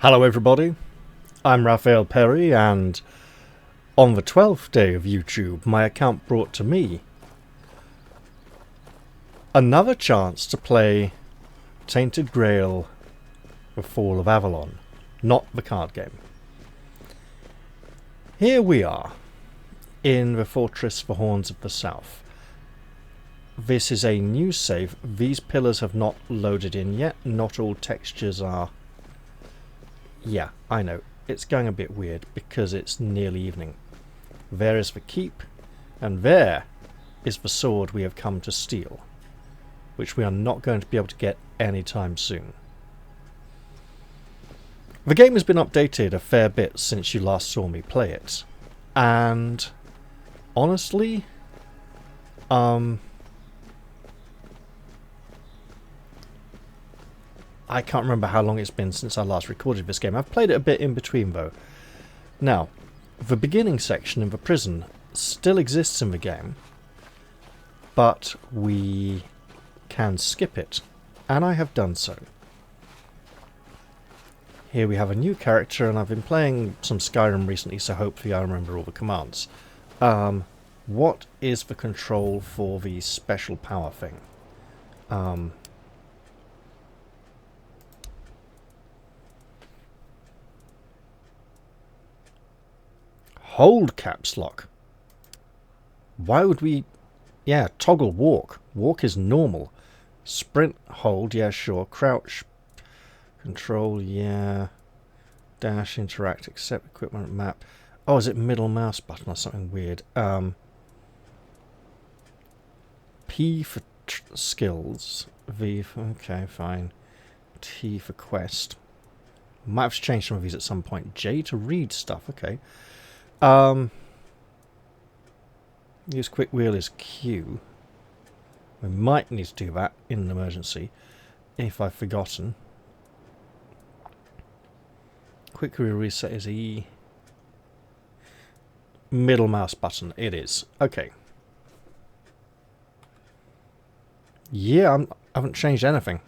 Hello everybody, I'm Raphael Perry, and on the 12th day of YouTube my account brought to me another chance to play Tainted Grail, The Fall of Avalon, not the card game. Here we are in the Fortress the Horns of the South. This is a new save. These pillars have not loaded in yet. Not all textures are... Yeah, I know. It's going a bit weird because it's nearly evening. There is the keep, and there is the sword we have come to steal, which we are not going to be able to get anytime soon. The game has been updated a fair bit since you last saw me play it, and honestly, I can't remember how long it's been since I last recorded this game. I've played it a bit in between though. Now, the beginning section in the prison still exists in the game, but we can skip it, and I have done so. Here we have a new character, and I've been playing some Skyrim recently, so hopefully I remember all the commands. What is the control for the special power thing? Hold caps lock. Why would we... Yeah, toggle walk. Walk is normal. Sprint, hold, yeah, sure. Crouch, control, yeah. Dash, interact, accept, equipment, map. Oh, is it middle mouse button or something weird? P for skills. V for... Okay, fine. T for quest. Might have to change some of these at some point. J to read stuff, okay. Use quick wheel is Q. We might need to do that in an emergency, if I've forgotten. Quick wheel reset is E. Middle mouse button, it is. Okay. Yeah, I haven't changed anything.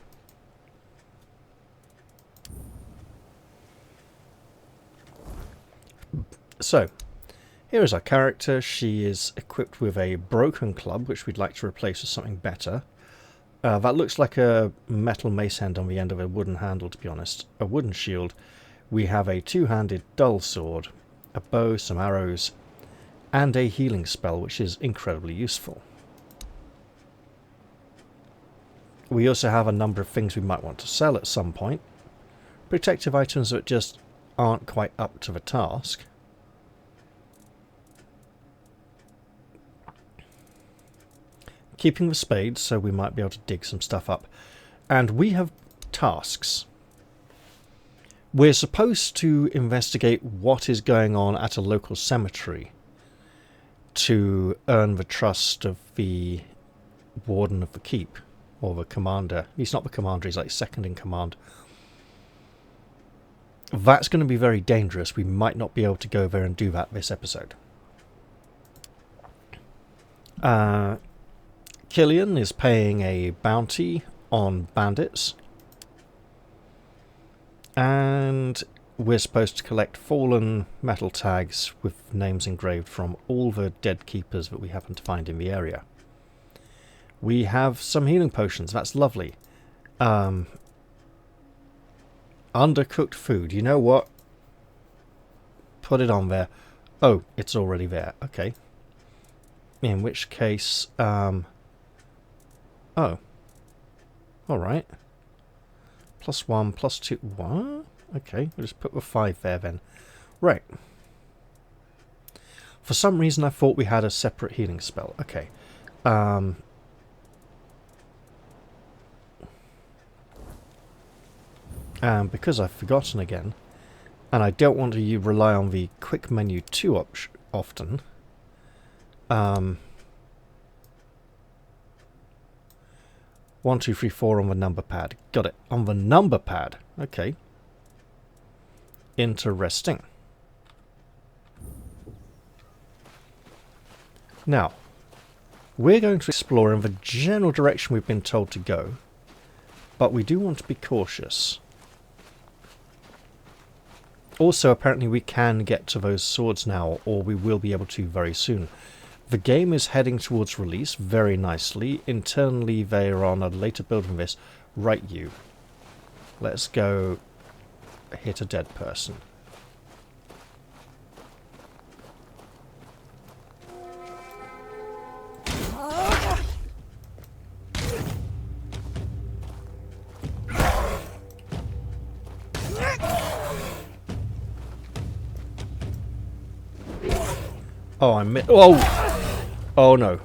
So, here is our character. She is equipped with a broken club, which we'd like to replace with something better. That looks like a metal mace hand on the end of a wooden handle, to be honest. A wooden shield. We have a two-handed dull sword, a bow, some arrows, and a healing spell, which is incredibly useful. We also have a number of things we might want to sell at some point. Protective items that just aren't quite up to the task. Keeping the spade, so we might be able to dig some stuff up. And we have tasks. We're supposed to investigate what is going on at a local cemetery to earn the trust of the warden of the keep, or the commander. He's not the commander, he's like second in command. That's going to be very dangerous. We might not be able to go there and do that this episode. Killian is paying a bounty on bandits, and we're supposed to collect fallen metal tags with names engraved from all the dead keepers that we happen to find in the area. We have some healing potions, that's lovely. Undercooked food, you know what? Put it on there. Oh, it's already there, okay. In which case, oh. Alright. +1, +2. What? Okay, we'll just put the 5 there then. Right. For some reason I thought we had a separate healing spell. Okay. Because I've forgotten again, and I don't want to rely on the quick menu too often, 1, 2, 3, 4 on the number pad. Got it. On the number pad. Okay. Interesting. Now, we're going to explore in the general direction we've been told to go, but we do want to be cautious. Also, apparently we can get to those swords now, or we will be able to very soon. The game is heading towards release very nicely. Internally, they are on a later build than this. Right, you. Let's go hit a dead person. Oh, I missed. Oh! Oh no.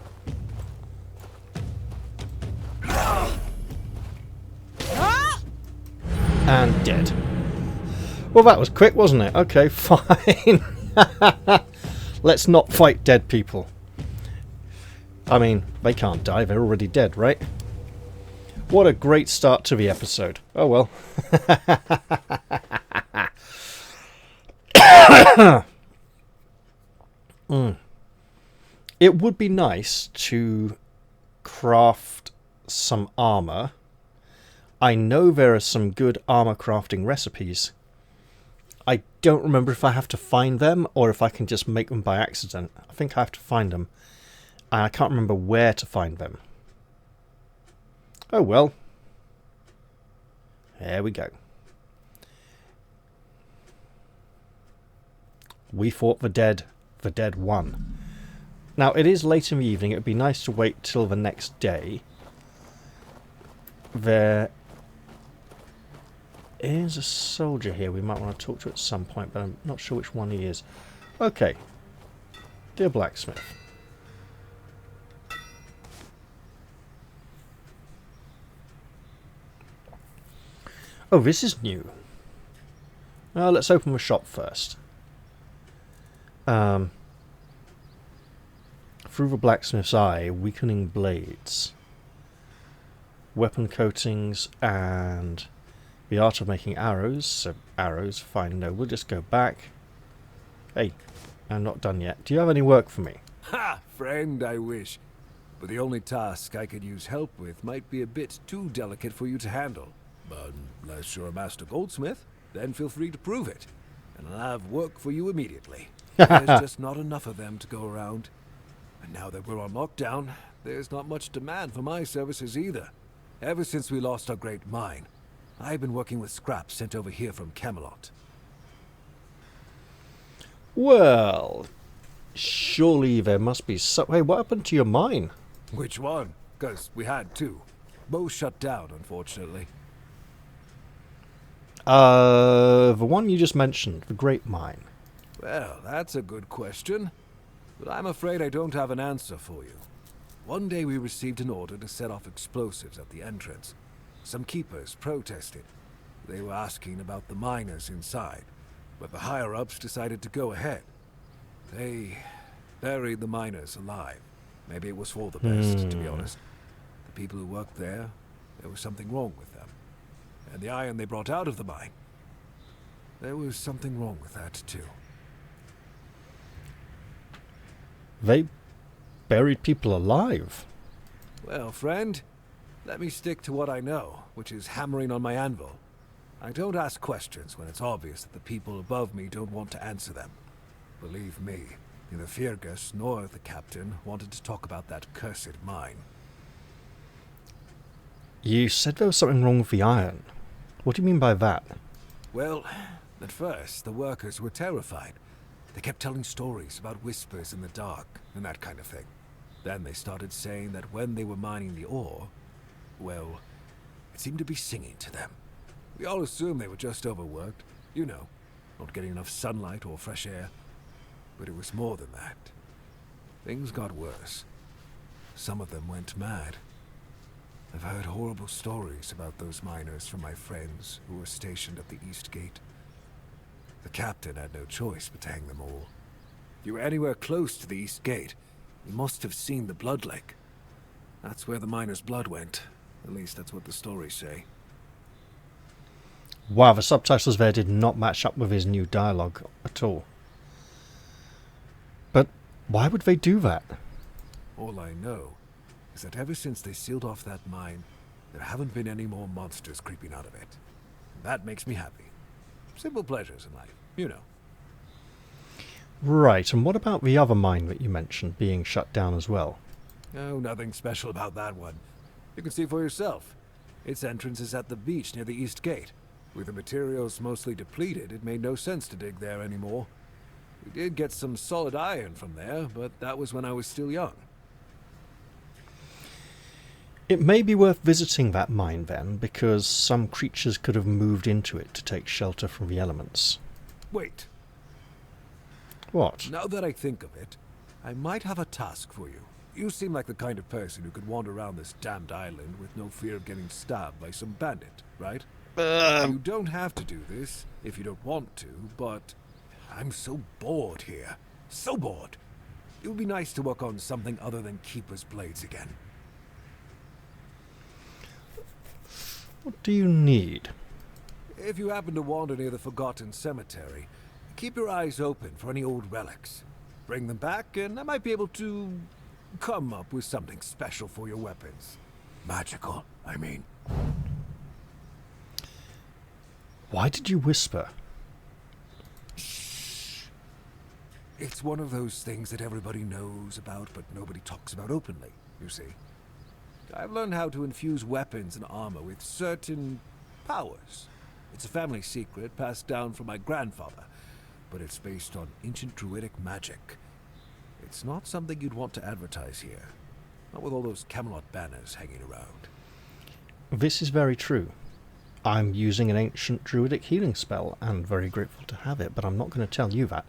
And dead. Well, that was quick, wasn't it? Okay, fine. Let's not fight dead people. I mean, they can't die, they're already dead, right? What a great start to the episode. Oh well. It would be nice to craft some armor. I know there are some good armor crafting recipes. I don't remember if I have to find them or if I can just make them by accident. I think I have to find them. And I can't remember where to find them. Oh well. There we go. We fought the dead won. Now, it is late in the evening. It would be nice to wait till the next day. There is a soldier here we might want to talk to at some point, but I'm not sure which one he is. Okay. Dear blacksmith. Oh, this is new. Well, let's open the shop first. Through the blacksmith's eye, weakening blades, weapon coatings, and the art of making arrows. So arrows, fine. No, we'll just go back. Hey, I'm not done yet. Do you have any work for me? Ha! Friend, I wish. But the only task I could use help with might be a bit too delicate for you to handle. But unless you're a master goldsmith, then feel free to prove it. And I'll have work for you immediately. There's just not enough of them to go around. And now that we're on lockdown, there's not much demand for my services either. Ever since we lost our great mine, I've been working with scraps sent over here from Camelot. Well, surely there must be some... Hey, what happened to your mine? Which one? 'Cause we had two. Both shut down, unfortunately. The one you just mentioned, the Great Mine. Well, that's a good question. But I'm afraid I don't have an answer for you. One day we received an order to set off explosives at the entrance. Some keepers protested. They were asking about the miners inside, but the higher-ups decided to go ahead. They buried the miners alive. Maybe it was for the best, to be honest. The people who worked there was something wrong with them. And the iron they brought out of the mine, there was something wrong with that too. They buried people alive? Well, friend, let me stick to what I know, which is hammering on my anvil. I don't ask questions when it's obvious that the people above me don't want to answer them. Believe me, neither Fergus nor the captain wanted to talk about that cursed mine. You said there was something wrong with the iron. What do you mean by that? Well, at first, the workers were terrified. They kept telling stories about whispers in the dark and that kind of thing. Then they started saying that when they were mining the ore, well, it seemed to be singing to them. We all assumed they were just overworked, you know, not getting enough sunlight or fresh air. But it was more than that. Things got worse. Some of them went mad. I've heard horrible stories about those miners from my friends who were stationed at the East Gate. The captain had no choice but to hang them all. If you were anywhere close to the East Gate, you must have seen the blood lake. That's where the miners' blood went. At least that's what the stories say. Wow, the subtitles there did not match up with his new dialogue at all. But why would they do that? All I know is that ever since they sealed off that mine, there haven't been any more monsters creeping out of it. And that makes me happy. Simple pleasures in life. You know. Right, and what about the other mine that you mentioned being shut down as well? Oh, nothing special about that one. You can see for yourself. Its entrance is at the beach near the east gate. With the materials mostly depleted, it made no sense to dig there anymore. We did get some solid iron from there, but that was when I was still young. It may be worth visiting that mine then, because some creatures could have moved into it to take shelter from the elements. Wait, What? now that I think of it, I might have a task for you. You seem like the kind of person who could wander around this damned island with no fear of getting stabbed by some bandit, right? You don't have to do this if you don't want to, but I'm so bored here. So bored. It would be nice to work on something other than keeper's blades again. What do you need? If you happen to wander near the Forgotten Cemetery, keep your eyes open for any old relics. Bring them back, and I might be able to come up with something special for your weapons. Magical, I mean. Why did you whisper? Shh. It's one of those things that everybody knows about, but nobody talks about openly, you see. I've learned how to infuse weapons and armor with certain powers. It's a family secret passed down from my grandfather, but it's based on ancient druidic magic. It's not something you'd want to advertise here. Not with all those Camelot banners hanging around. This is very true. I'm using an ancient druidic healing spell, and very grateful to have it, but I'm not going to tell you that.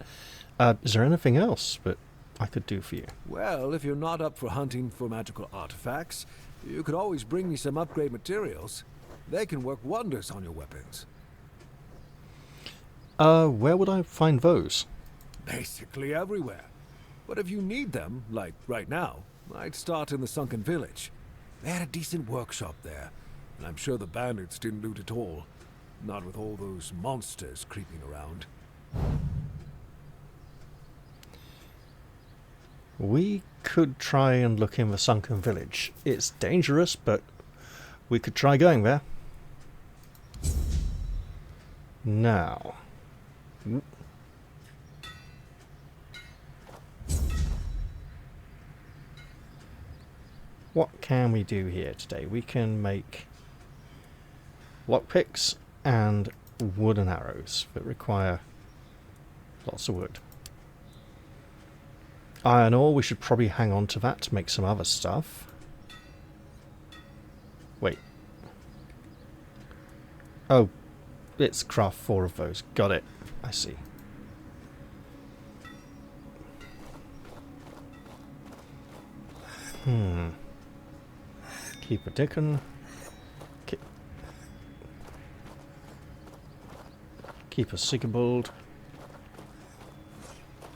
Is there anything else that I could do for you? Well, if you're not up for hunting for magical artifacts, you could always bring me some upgrade materials. They can work wonders on your weapons. Where would I find those? Basically everywhere. But if you need them, like right now, I'd start in the sunken village. They had a decent workshop there, and I'm sure the bandits didn't loot at all. Not with all those monsters creeping around. We could try and look in the sunken village. It's dangerous, but we could try going there. Now. What can we do here today? We can make lockpicks and wooden arrows that require lots of wood. Iron ore, we should probably hang on to that to make some other stuff. Wait. Oh, it's craft 4 of those. Got it. I see. Keep a Dickon. Keep a Sigurbold.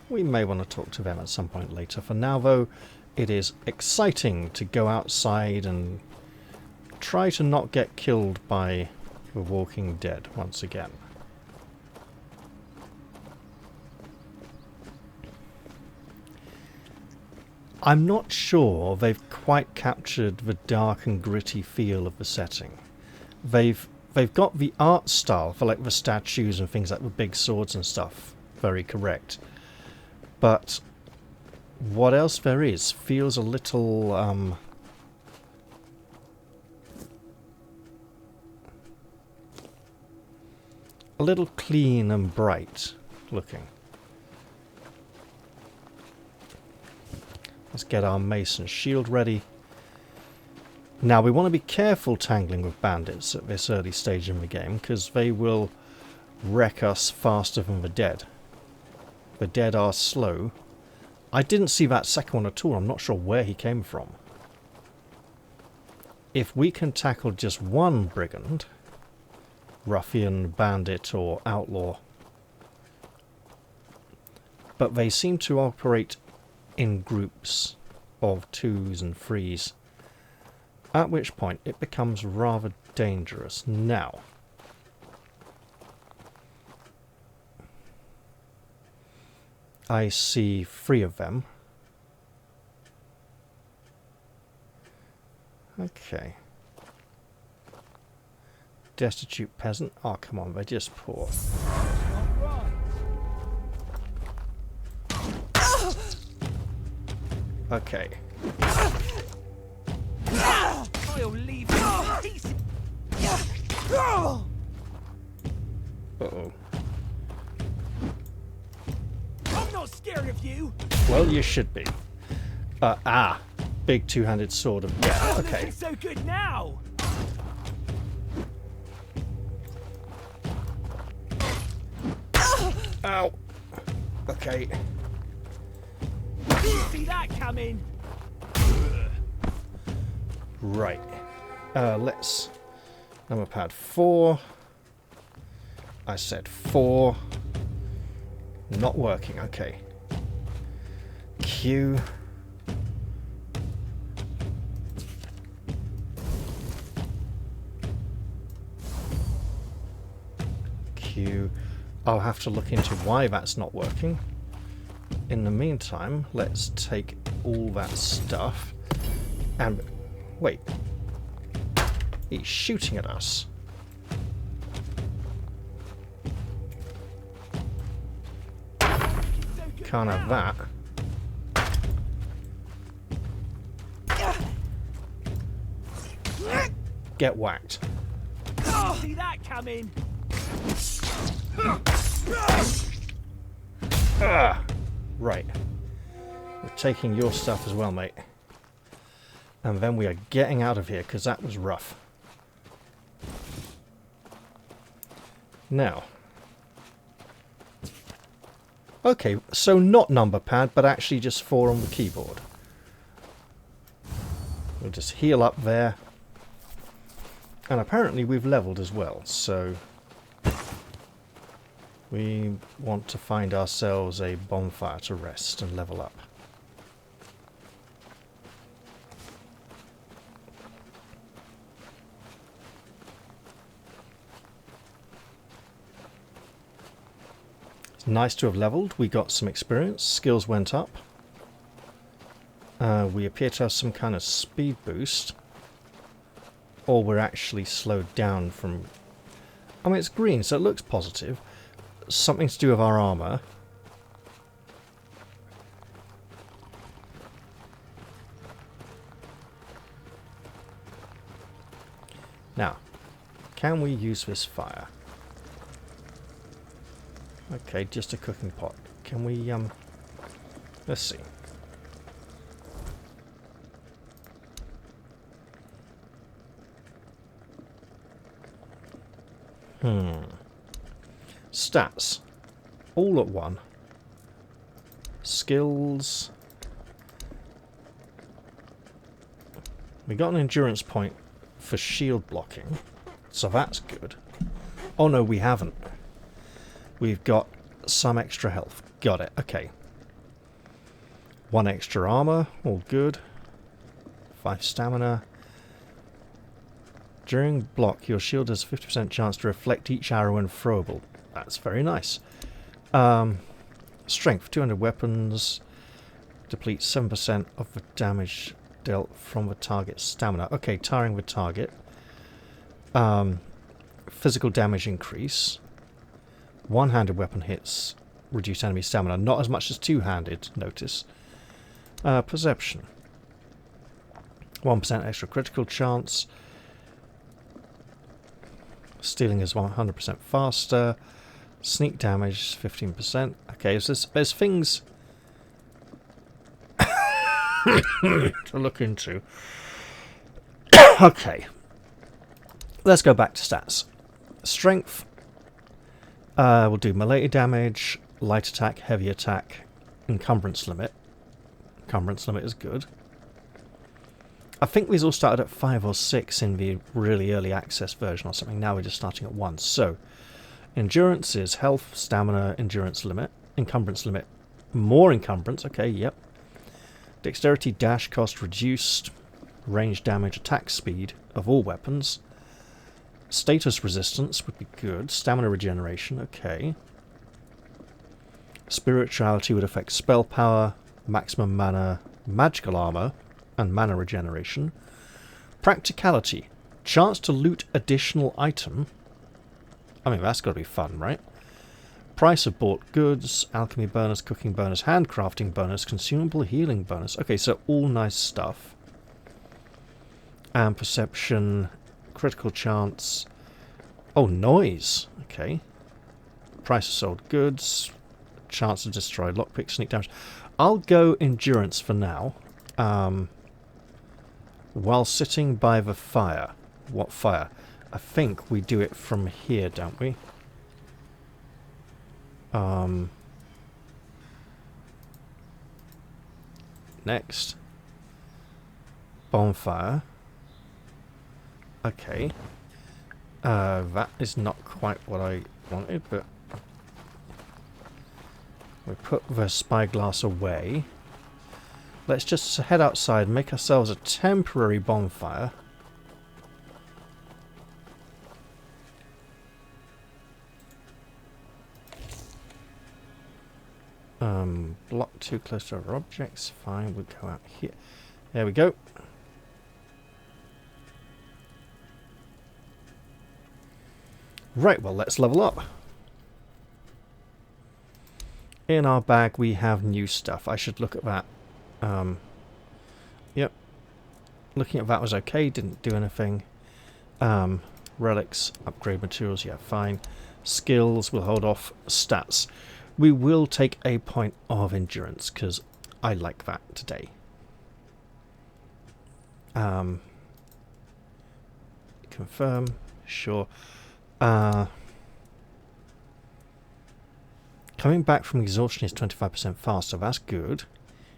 We may want to talk to them at some point later. For now, though, it is exciting to go outside and try to not get killed by the Walking Dead once again. I'm not sure they've quite captured the dark and gritty feel of the setting. They've got the art style for like the statues and things like the big swords and stuff very correct. But what else there is feels a little clean and bright looking. Let's get our mace and shield ready. Now we want to be careful tangling with bandits at this early stage in the game, because they will wreck us faster than the dead. The dead are slow. I didn't see that second one at all. I'm not sure where he came from. If we can tackle just one brigand, ruffian, bandit or outlaw, but they seem to operate in groups of 2s and 3s, at which point it becomes rather dangerous. Now, I see 3 of them. Okay. Destitute peasant. Oh, come on, they're just poor. Okay. I'll leave you in pieces. Uh-oh. I'm not scared of you. Well, you should be. Big two-handed sword of death. Okay. Looking so good now. Ow. Okay. Didn't see that coming. Right. Let's... Number pad 4. I said 4. Not working. Okay. Q. Q. I'll have to look into why that's not working. In the meantime, let's take all that stuff and... Wait. He's shooting at us. Can't have that. Get whacked. See that coming. Right. We're taking your stuff as well, mate. And then we are getting out of here, because that was rough. Now. Okay, so not number pad, but actually just 4 on the keyboard. We'll just heal up there. And apparently we've leveled as well, so... We want to find ourselves a bonfire to rest and level up. It's nice to have leveled. We got some experience. Skills went up. We appear to have some kind of speed boost. Or we're actually slowed down from... I mean, it's green, so it looks positive. Something to do with our armor. Now, can we use this fire? Okay, just a cooking pot. Can we, let's see. Stats. All at one. Skills. We got an endurance point for shield blocking, so that's good. Oh no, we haven't. We've got some extra health. Got it. Okay. 1 extra armor. All good. 5 stamina. During block, your shield has a 50% chance to reflect each arrow when throwable. That's very nice. Strength, 200 weapons. Depletes 7% of the damage dealt from the target's stamina. Okay, tiring the target. Physical damage increase. One-handed weapon hits. Reduce enemy stamina. Not as much as two-handed, notice. Perception. 1% extra critical chance. Stealing is 100% faster. Sneak damage 15%. Okay, so there's things to look into. Okay. Let's go back to stats. Strength. We'll do melee damage, light attack, heavy attack, encumbrance limit. Encumbrance limit is good. I think these all started at 5 or 6 in the really early access version or something. Now we're just starting at 1. So, endurance is health, stamina, endurance limit. Encumbrance limit, more encumbrance. Okay, yep. Dexterity dash cost reduced. Range damage, attack speed of all weapons. Status resistance would be good. Stamina regeneration, okay. Spirituality would affect spell power, maximum mana, magical armor, and mana regeneration. Practicality. Chance to loot additional item. I mean, that's got to be fun, right? Price of bought goods, alchemy bonus, cooking bonus, handcrafting bonus, consumable healing bonus. Okay, so all nice stuff. And perception, critical chance. Oh, noise. Okay. Price of sold goods, chance to destroy lockpick, sneak damage. I'll go endurance for now. While sitting by the fire. What fire? I think we do it from here, don't we? Next. Bonfire. Okay. That is not quite what I wanted, but we put the spyglass away. Let's just head outside and make ourselves a temporary bonfire. Block too close to other objects. Fine, we'll go out here. There we go. Right, well, let's level up. In our bag, we have new stuff. I should look at that. Yep. Looking at that was okay. Didn't do anything. Relics, upgrade materials. Yeah, fine. Skills, we'll hold off. Stats. We will take a point of endurance, because I like that today. Confirm. Sure. Coming back from exhaustion is 25% faster. That's good.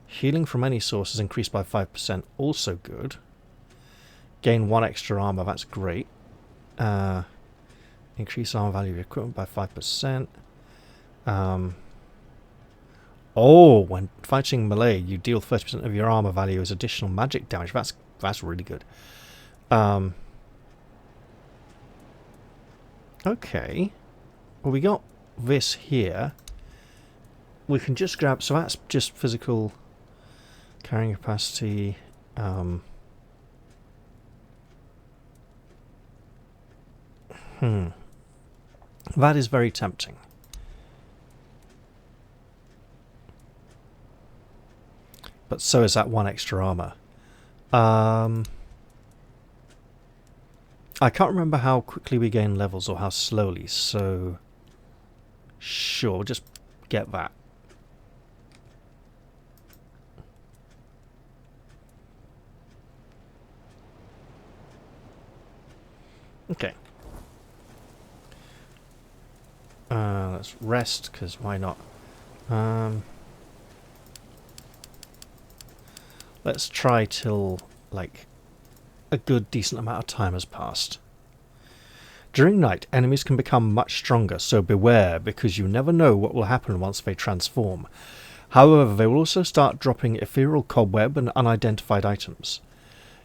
Healing from any source is increased by 5%. Also good. Gain 1 extra armor. That's great. Increase armor value of equipment by 5%. Oh, when fighting melee, you deal 30% of your armor value as additional magic damage. That's really good. Okay. Well, we got this here. We can just grab... So that's just physical carrying capacity. That is very tempting. But so is that 1 extra armor. I can't remember how quickly we gain levels or how slowly, so sure, just get that. Okay. Let's rest, because why not? Let's try till, like, a good, decent amount of time has passed. During night, enemies can become much stronger, so beware, because you never know what will happen once they transform. However, they will also start dropping ethereal cobweb and unidentified items.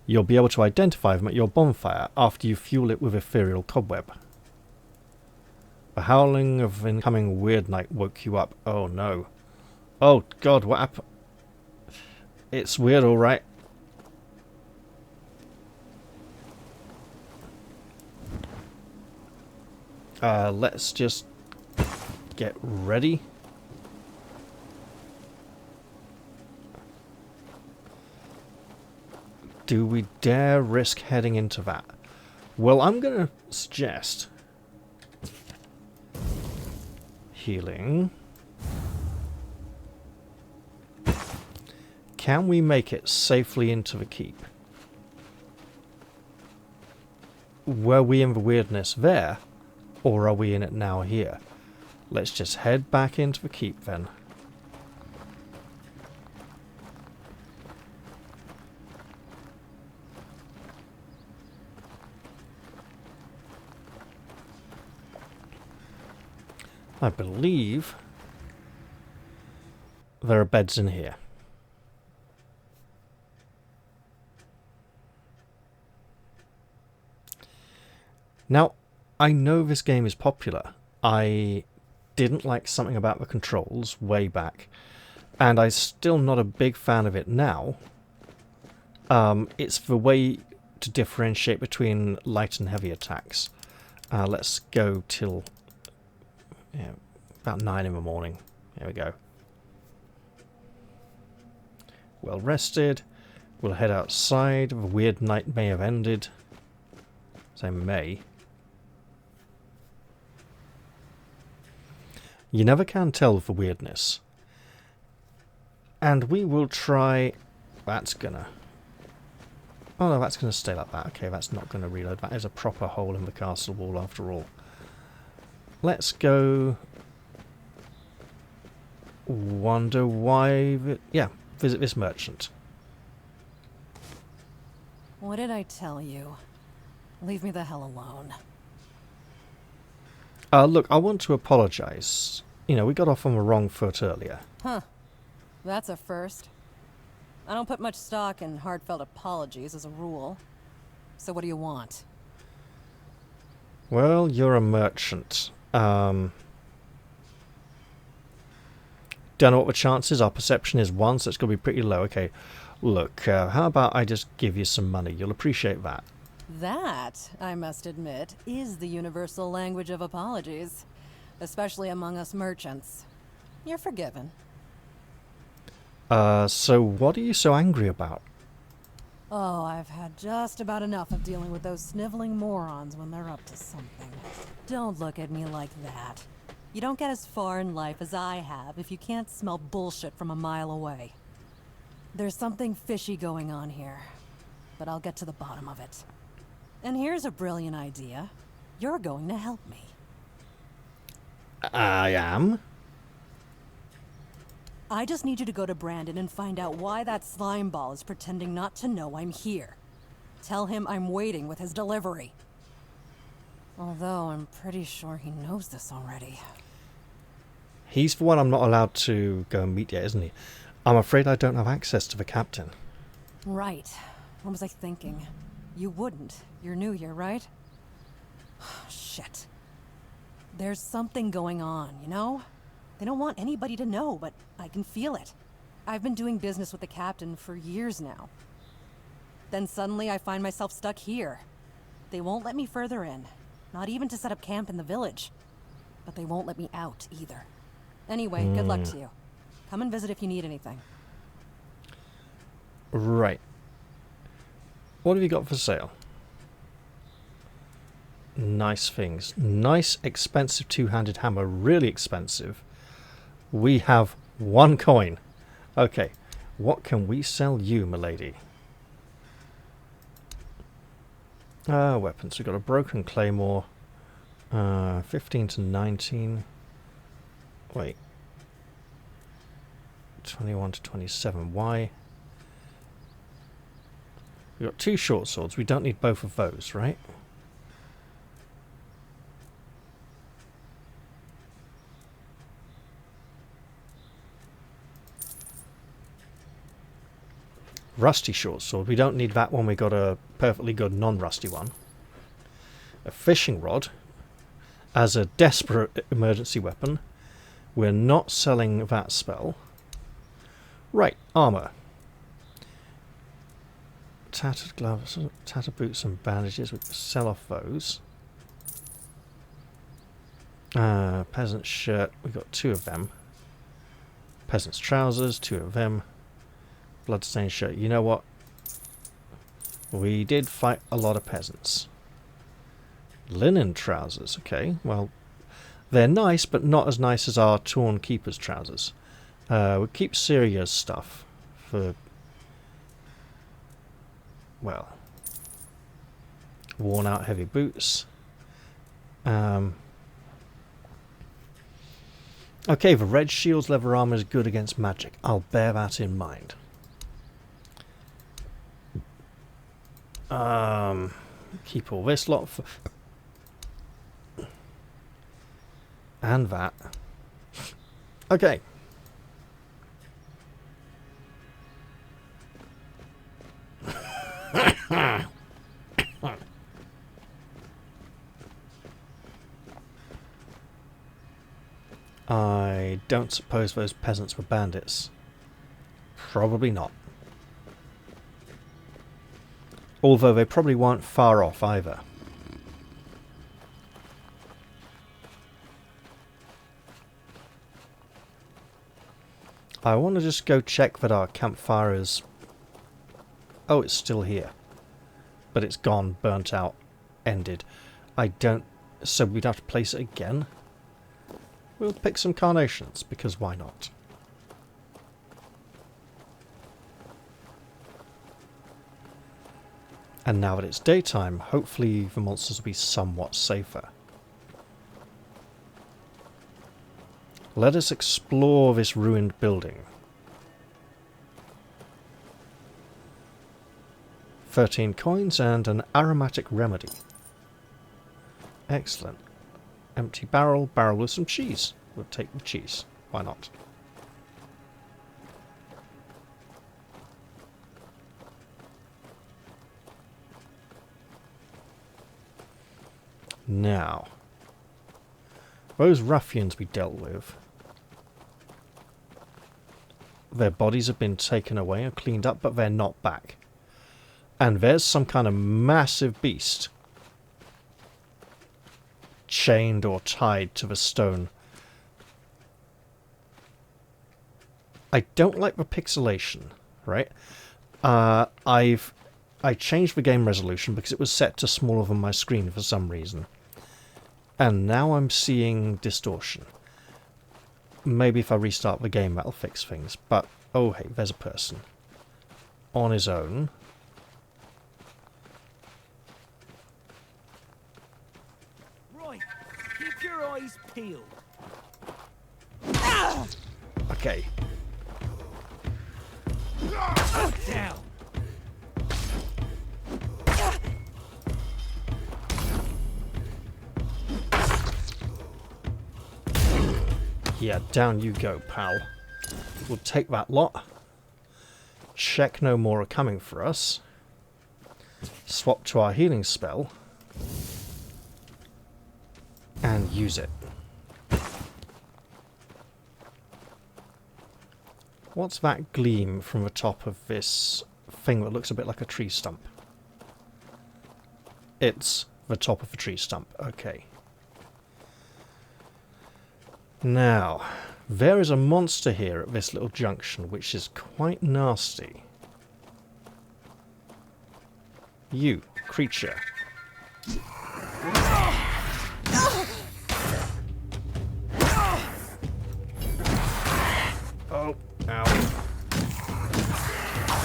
You'll be able to identify them at your bonfire after you fuel it with ethereal cobweb. The howling of incoming weird night woke you up. Oh no. Oh god, what happened? It's weird, alright. Let's just get ready. Do we dare risk heading into that? Well, I'm going to suggest healing. Can we make it safely into the keep? Were we in the weirdness there? Or are we in it now here? Let's just head back into the keep then. I believe there are beds in here. Now, I know this game is popular. I didn't like something about the controls way back, and I'm still not a big fan of it now. It's the way to differentiate between light and heavy attacks. Let's go till About 9 in the morning. There we go. Well rested. We'll head outside. The weird night may have ended. Say may. You never can tell with the weirdness. And we will try... That's gonna... Oh no, that's gonna stay like that. Okay, that's not gonna reload. That is a proper hole in the castle wall after all. Let's go... Wonder why... Yeah, visit this merchant. What did I tell you? Leave me the hell alone. Look, I want to apologise. You know, we got off on the wrong foot earlier. Huh. That's a first. I don't put much stock in heartfelt apologies as a rule. So what do you want? Well, you're a merchant. Don't know what the chances are. Perception is 1, so it's going to be pretty low. Okay, look, how about I just give you some money? You'll appreciate that. That, I must admit, is the universal language of apologies. Especially among us merchants. You're forgiven. So what are you so angry about? Oh, I've had just about enough of dealing with those sniveling morons when they're up to something. Don't look at me like that. You don't get as far in life as I have if you can't smell bullshit from a mile away. There's something fishy going on here, but I'll get to the bottom of it. And here's a brilliant idea. You're going to help me. I am? I just need you to go to Brandon and find out why that slime ball is pretending not to know I'm here. Tell him I'm waiting with his delivery. Although I'm pretty sure he knows this already. He's the one I'm not allowed to go and meet yet, isn't he? I'm afraid I don't have access to the captain. Right. What was I thinking? You wouldn't. You're new here, right? Shit. There's something going on, you know? They don't want anybody to know, but I can feel it. I've been doing business with the captain for years now. Then suddenly I find myself stuck here. They won't let me further in. Not even to set up camp in the village. But they won't let me out either. Anyway, good luck to you. Come and visit if you need anything. Right. What have you got for sale? Nice things. Nice, expensive two-handed hammer. Really expensive. We have 1 coin. Okay. What can we sell you, milady? Weapons. We've got a broken claymore. 15 to 19. Wait. 21 to 27. Why? We've got 2 short swords. We don't need both of those, right? Rusty short sword. We don't need that one. We got a perfectly good non-rusty one. A fishing rod as a desperate emergency weapon. We're not selling that spell. Right, armor. Tattered gloves, tattered boots and bandages. We can sell off those. Peasant's shirt. We've got 2 of them. Peasant's trousers. 2 of them. Bloodstained shirt. You know what? We did fight a lot of peasants. Linen trousers. Okay, well, they're nice, but not as nice as our torn keeper's trousers. We'll keep Syria's stuff for, well, worn out heavy boots. Okay, the red shield's leather armor is good against magic. I'll bear that in mind. Keep all this lot for... and that. Okay. I don't suppose those peasants were bandits. Probably not. Although they probably weren't far off either. I want to just go check that our campfire is... Oh, it's still here. But it's gone, burnt out, ended. I don't... So we'd have to place it again? We'll pick some carnations, because why not? And now that it's daytime, hopefully the monsters will be somewhat safer. Let us explore this ruined building. 13 coins and an aromatic remedy. Excellent. Empty barrel, barrel with some cheese. We'll take the cheese. Why not? Now, those ruffians we dealt with, their bodies have been taken away and cleaned up, but they're not back. And there's some kind of massive beast chained or tied to the stone. I don't like the pixelation, right? I changed the game resolution because it was set to smaller than my screen for some reason. And now I'm seeing distortion. Maybe if I restart the game that'll fix things. But, oh hey, there's a person. On his own. Right, keep your eyes peeled. Okay. Down. Yeah, down you go, pal. We'll take that lot. Check no more are coming for us. Swap to our healing spell. And use it. What's that gleam from the top of this thing that looks a bit like a tree stump? It's the top of a tree stump. Okay. Now, there is a monster here at this little junction, which is quite nasty. You, creature. Oh, ow.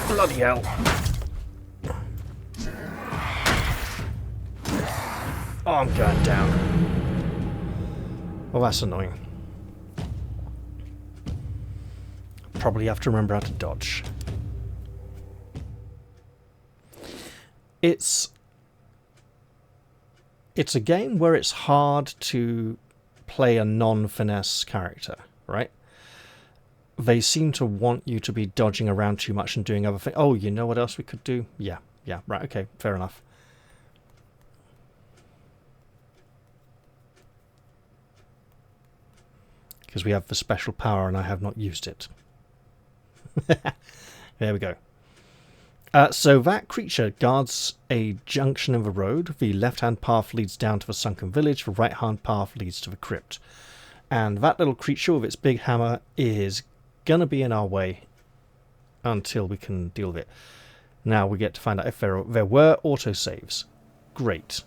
Bloody hell. Oh, I'm going down. Well, that's annoying. Probably have to remember how to dodge. It's a game where it's hard to play a non-finesse character, right? They seem to want you to be dodging around too much and doing other things. Oh, you know what else we could do? Yeah, right, okay, fair enough. Because we have the special power and I have not used it. There we go. So that creature guards a junction in the road. The left-hand path leads down to the sunken village. The right-hand path leads to the crypt. And that little creature with its big hammer is going to be in our way until we can deal with it. Now we get to find out if there were autosaves. Great.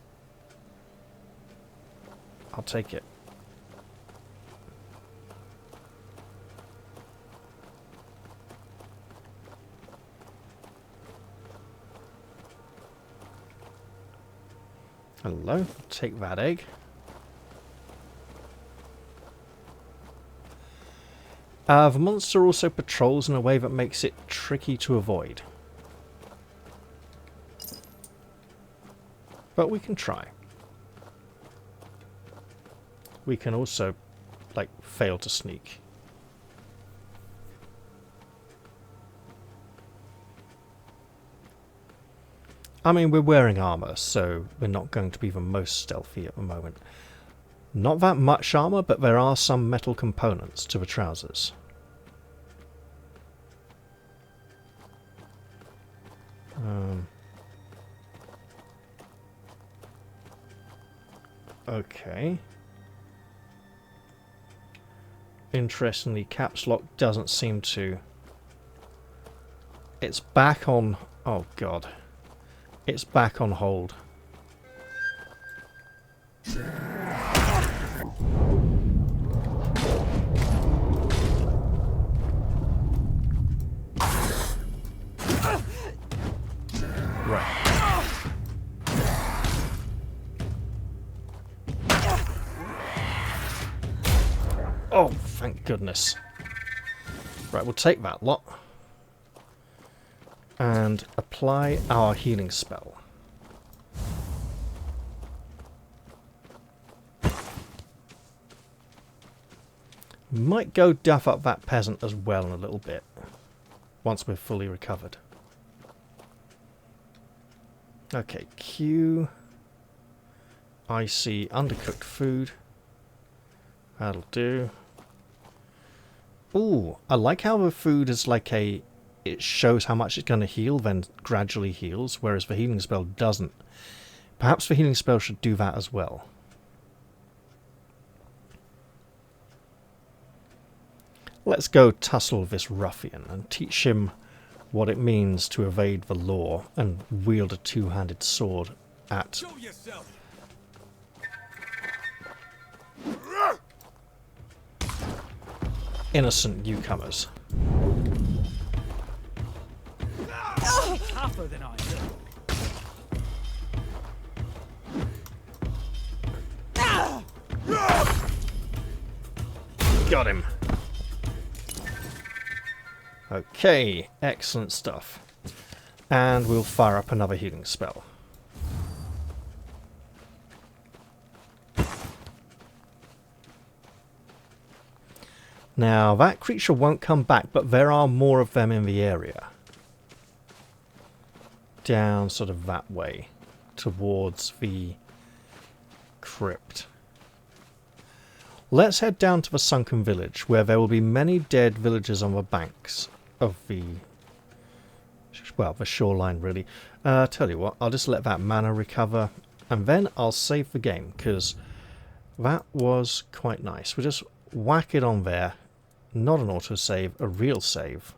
I'll take it. Hello, take that egg. The monster also patrols in a way that makes it tricky to avoid. But we can try. We can also, like, fail to sneak. I mean, we're wearing armor, so we're not going to be the most stealthy at the moment. Not that much armor, but there are some metal components to the trousers. Okay. Interestingly, caps lock doesn't seem to... It's back on... Oh god. It's back on hold. Right. Oh, thank goodness. Right, we'll take that lot. And apply our healing spell. Might go duff up that peasant as well in a little bit. Once we're fully recovered. Okay, Q. I see undercooked food. That'll do. Ooh, I like how the food is like a... It shows how much it's going to heal, then gradually heals, whereas the healing spell doesn't. Perhaps the healing spell should do that as well. Let's go tussle this ruffian and teach him what it means to evade the law and wield a two-handed sword at... Show yourself. innocent newcomers. Tougher than I am. Got him. Okay, excellent stuff. And we'll fire up another healing spell. Now, that creature won't come back, but there are more of them in the area. Down sort of that way, towards the crypt. Let's head down to the sunken village, where there will be many dead villagers on the banks of the... well, the shoreline, really. Tell you what, I'll just let that mana recover, and then I'll save the game, because that was quite nice. We'll just whack it on there. Not an autosave, a real save.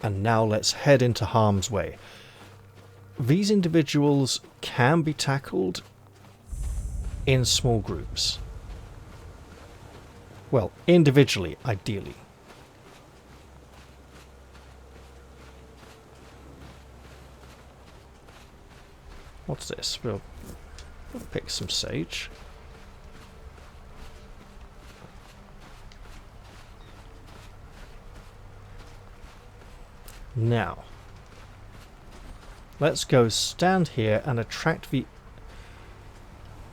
And now let's head into harm's way. These individuals can be tackled in small groups. Well, individually, ideally. What's this? We'll pick some sage. Now, let's go stand here and attract the...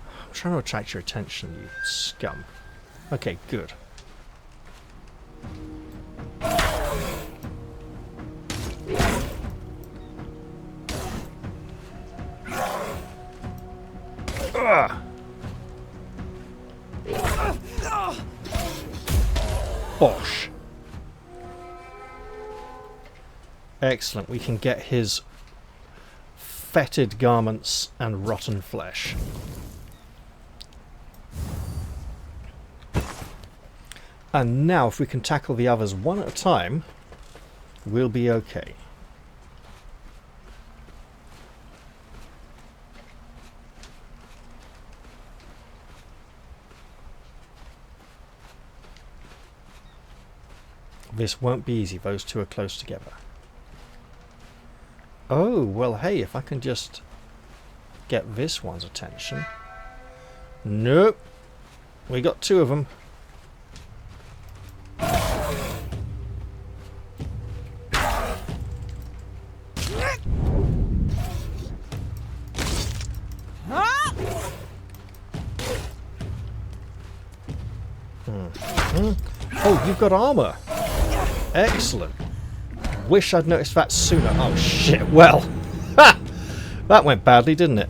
I'm trying to attract your attention, you scum. Okay, good. Bosh. Excellent, we can get his fetid garments and rotten flesh. And now, if we can tackle the others one at a time, we'll be okay. This won't be easy, those two are close together. Oh, well hey, if I can just get this one's attention. Nope. We got two of them. Oh, you've got armor. Excellent. Wish I'd noticed that sooner. Oh shit, well. Ha! That went badly, didn't it?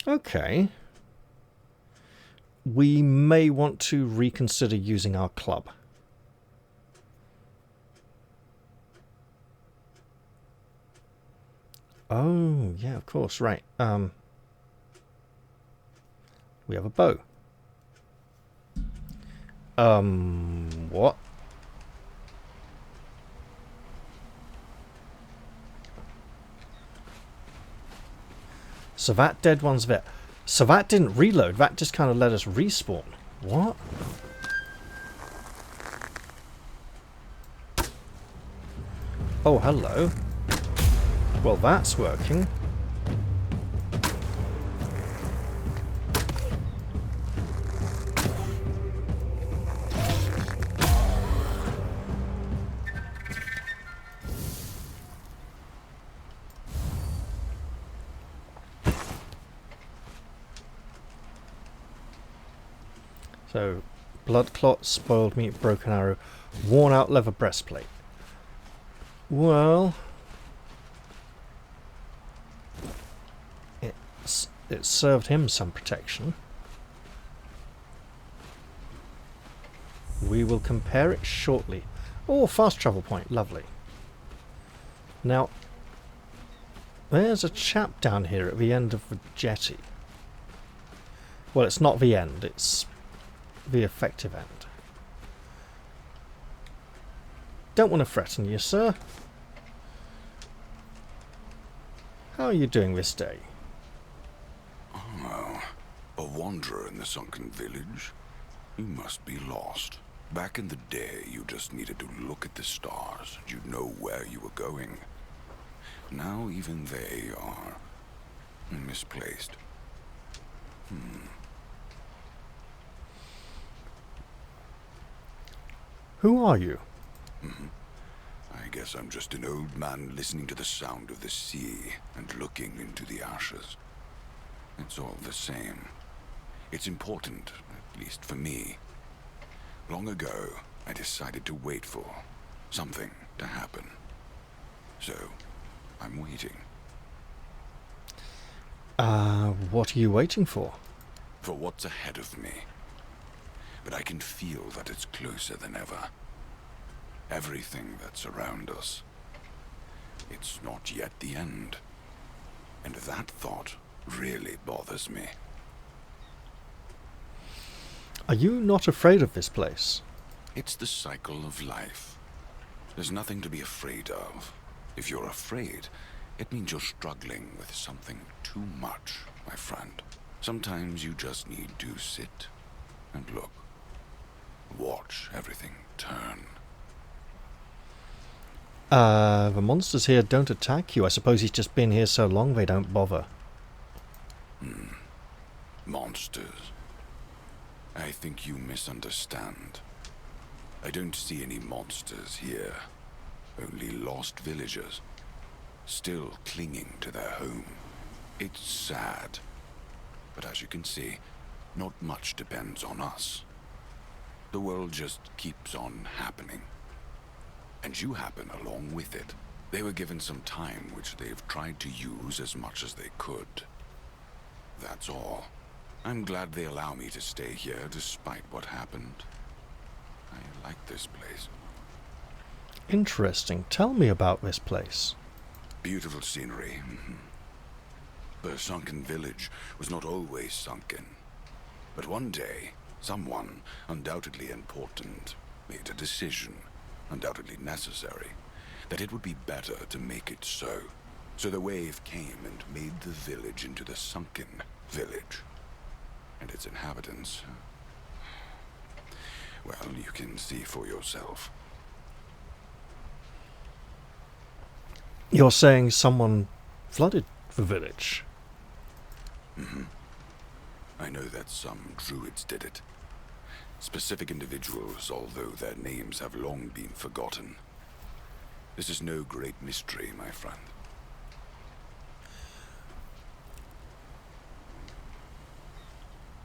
Okay. We may want to reconsider using our club. Oh, yeah, of course, right. We have a bow. What? So that dead one's there. So that didn't reload, that just kind of let us respawn. What? Oh, hello. Well, that's working. So, blood clot, spoiled meat, broken arrow, worn out leather breastplate. Well, it served him some protection. We will compare it shortly. Oh, fast travel point, lovely. Now, there's a chap down here at the end of the jetty. Well, it's not the end, it's the effective end. Don't want to threaten you, sir. How are you doing this day? Oh, a wanderer in the sunken village? You must be lost. Back in the day, you just needed to look at the stars and you'd know where you were going. Now even they are misplaced. Who are you? I guess I'm just an old man listening to the sound of the sea and looking into the ashes. It's all the same. It's important, at least for me. Long ago, I decided to wait for something to happen. So, I'm waiting. What are you waiting for? For what's ahead of me. But I can feel that it's closer than ever. Everything that's around us. It's not yet the end. And that thought really bothers me. Are you not afraid of this place? It's the cycle of life. There's nothing to be afraid of. If you're afraid, it means you're struggling with something too much, my friend. Sometimes you just need to sit and look. Watch everything turn. The monsters here don't attack you. I suppose he's just been here so long they don't bother. Monsters. I think you misunderstand. I don't see any monsters here. Only lost villagers. Still clinging to their home. It's sad. But as you can see, not much depends on us. The world just keeps on happening. And you happen along with it. They were given some time which they've tried to use as much as they could. That's all. I'm glad they allow me to stay here despite what happened. I like this place. Interesting. Tell me about this place. Beautiful scenery. The sunken village was not always sunken. But one day, someone, undoubtedly important, made a decision, undoubtedly necessary, that it would be better to make it so. So the wave came and made the village into the sunken village. And its inhabitants, well, you can see for yourself. You're saying someone flooded the village? I know that some druids did it. Specific individuals, although their names have long been forgotten. This is no great mystery, my friend.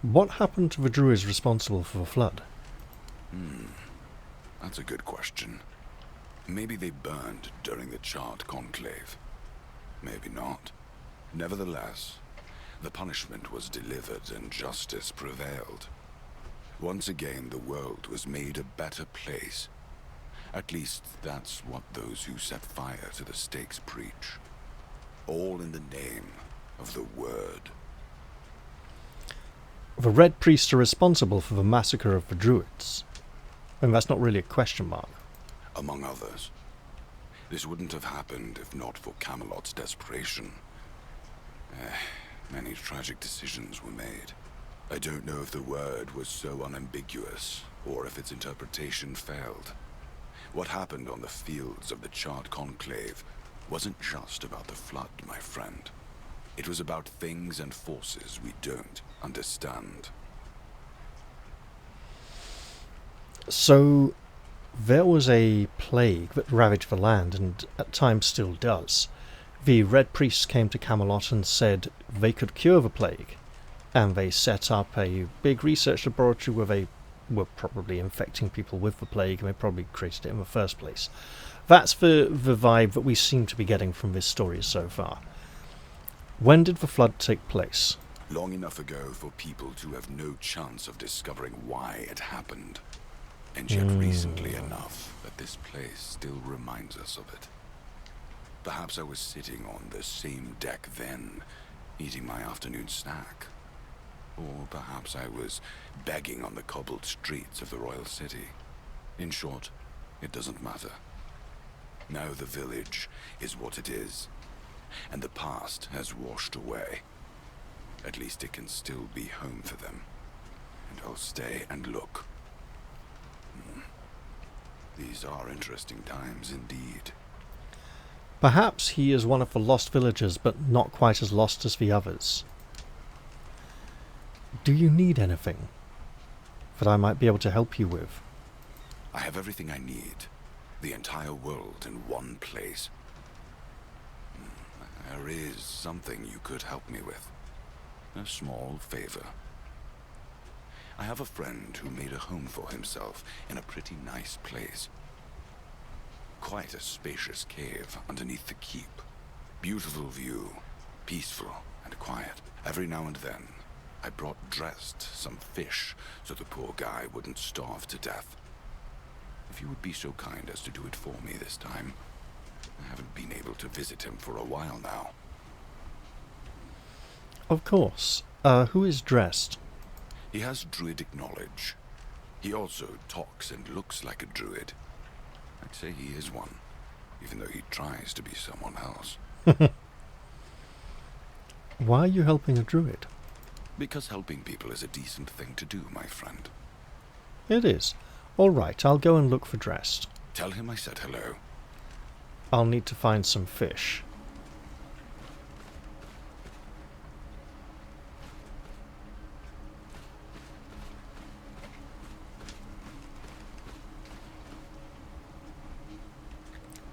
What happened to the druids responsible for the flood? That's a good question. Maybe they burned during the Charred Conclave. Maybe not. Nevertheless, the punishment was delivered and justice prevailed. Once again, the world was made a better place. At least, that's what those who set fire to the stakes preach. All in the name of the word. The Red Priests are responsible for the massacre of the Druids. And that's not really a question mark. Among others. This wouldn't have happened if not for Camelot's desperation. Many tragic decisions were made. I don't know if the word was so unambiguous, or if its interpretation failed. What happened on the fields of the Charred Conclave wasn't just about the flood, my friend. It was about things and forces we don't understand. So, there was a plague that ravaged the land, and at times still does. The Red Priests came to Camelot and said they could cure the plague, and they set up a big research laboratory where they were probably infecting people with the plague, and they probably created it in the first place. That's the vibe that we seem to be getting from this story so far. When did the flood take place? Long enough ago for people to have no chance of discovering why it happened. And yet recently enough that this place still reminds us of it. Perhaps I was sitting on the same deck then, eating my afternoon snack. Or perhaps I was begging on the cobbled streets of the royal city. In short, it doesn't matter. Now the village is what it is, and the past has washed away. At least it can still be home for them. And I'll stay and look. These are interesting times indeed. Perhaps he is one of the lost villagers, but not quite as lost as the others. Do you need anything that I might be able to help you with? I have everything I need. The entire world in one place. There is something you could help me with. A small favor. I have a friend who made a home for himself in a pretty nice place. Quite a spacious cave underneath the keep. Beautiful view, peaceful and quiet. Every now and then, I brought dressed some fish so the poor guy wouldn't starve to death. If you would be so kind as to do it for me this time. I haven't been able to visit him for a while now. Of course. Who is dressed? He has druidic knowledge. He also talks and looks like a druid. I'd say he is one, even though he tries to be someone else. Why are you helping a druid? Because helping people is a decent thing to do, my friend. It is. All right, I'll go and look for dressed. Tell him I said hello. I'll need to find some fish.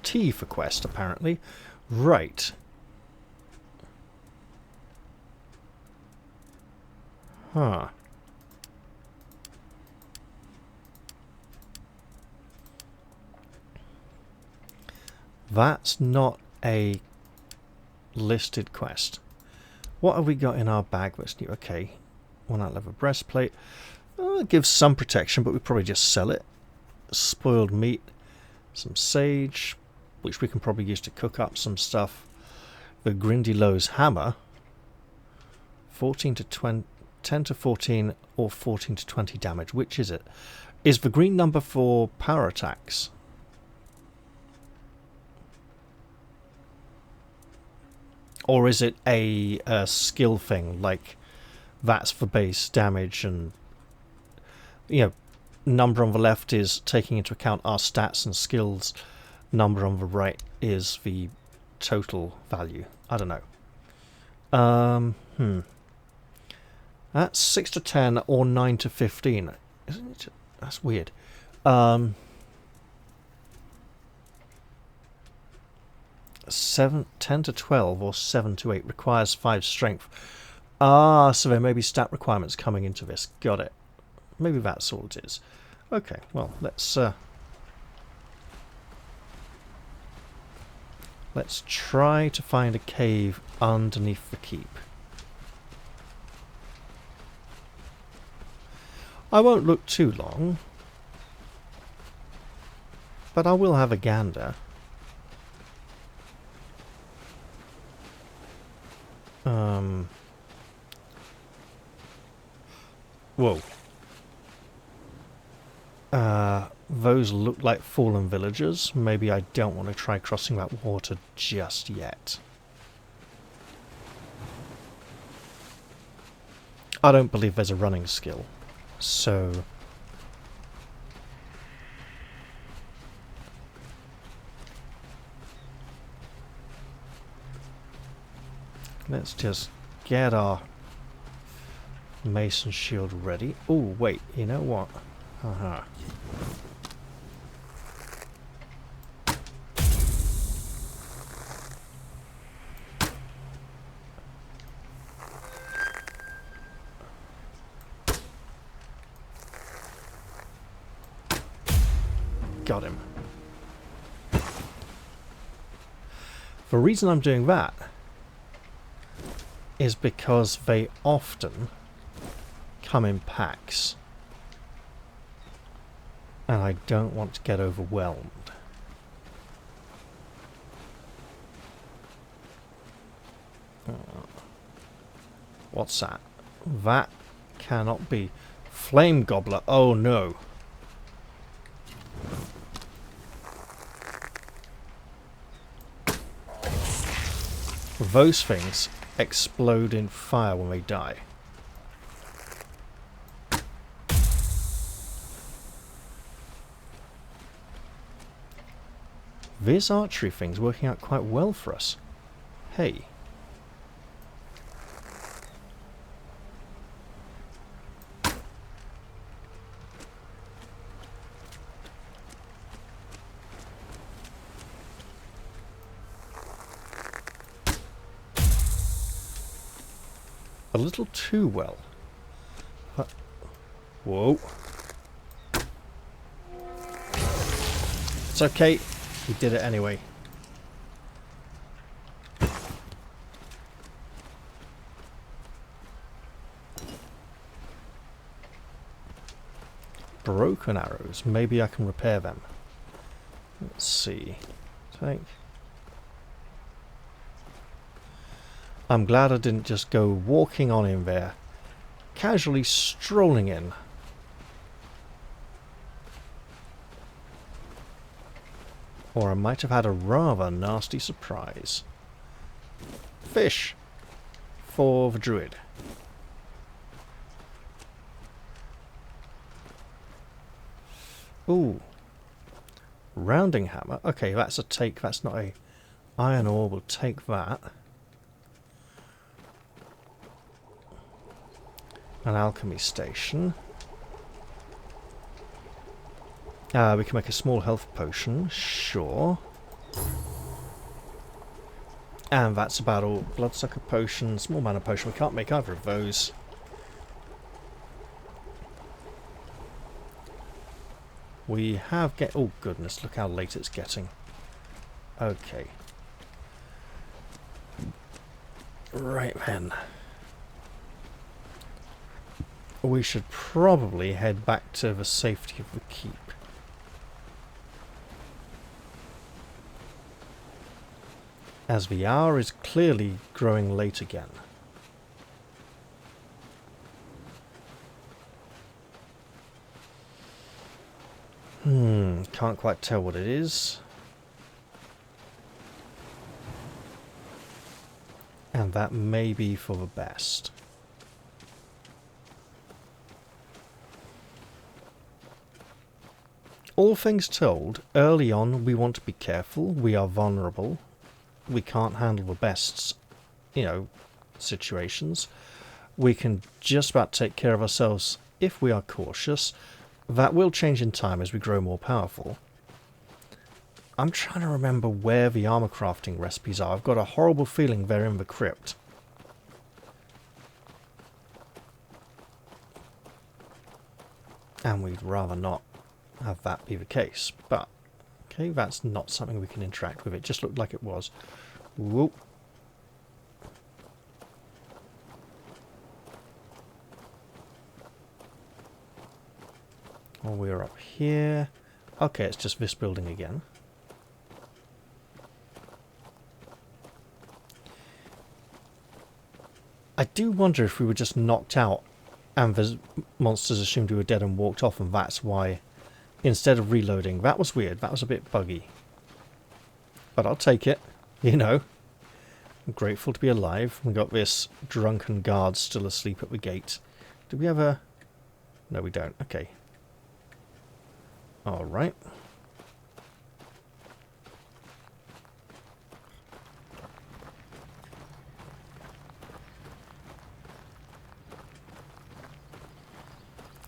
T for quest, apparently. Right. Huh. That's not a listed quest. What have we got in our bag that's new? Okay. One out leather breastplate. It gives some protection, but we probably just sell it. Spoiled meat. Some sage, which we can probably use to cook up some stuff. The Grindylows hammer. 14 to 20, 10 to 14 or 14 to 20 damage. Which is it? Is the green number for power attacks? Or is it a skill thing, like that's for base damage and, you know, number on the left is taking into account our stats and skills, number on the right is the total value. I don't know. That's 6 to 10 or 9 to 15. Isn't it? That's weird. 10 to 12 or 7 to 8 requires 5 strength. Ah, so there may be stat requirements coming into this. Got it. Maybe that's all it is. Okay, well, let's try to find a cave underneath the keep. I won't look too long, but I will have a gander. Whoa. Those look like fallen villagers. Maybe I don't want to try crossing that water just yet. I don't believe there's a running skill. So... let's just get our mason shield ready. Oh, wait, you know what? Haha. Got him. The reason I'm doing that is because they often come in packs. And I don't want to get overwhelmed. What's that? That cannot be. Flame Gobbler. Oh no. Those things explode in fire when they die. This archery thing's working out quite well for us. Hey. A little too well. Whoa. It's okay. We did it anyway. Broken arrows. Maybe I can repair them. Let's see. Take. I'm glad I didn't just go walking on in there. Casually strolling in. Or I might have had a rather nasty surprise. Fish! For the druid. Ooh. Rounding hammer. Okay, that's a take. That's not a iron ore. We'll take that. An alchemy station. We can make a small health potion, sure. And that's about all. Bloodsucker potion, small mana potion. We can't make either of those. We have oh goodness, look how late it's getting. Okay. Right then. We should probably head back to the safety of the keep. As the hour is clearly growing late again. Can't quite tell what it is. And that may be for the best. All things told, early on we want to be careful, we are vulnerable. We can't handle the best, situations. We can just about take care of ourselves if we are cautious. That will change in time as we grow more powerful. I'm trying to remember where the armor crafting recipes are. I've got a horrible feeling they're in the crypt. And we'd rather not have that be the case, but okay, that's not something we can interact with. It just looked like it was. Whoop. Oh, we're up here. Okay, it's just this building again. I do wonder if we were just knocked out and the monsters assumed we were dead and walked off, and that's why, instead of reloading. That was weird. That was a bit buggy. But I'll take it, you know. I'm grateful to be alive. We got this drunken guard still asleep at the gate. Do we have a... No, we don't. Okay. Alright.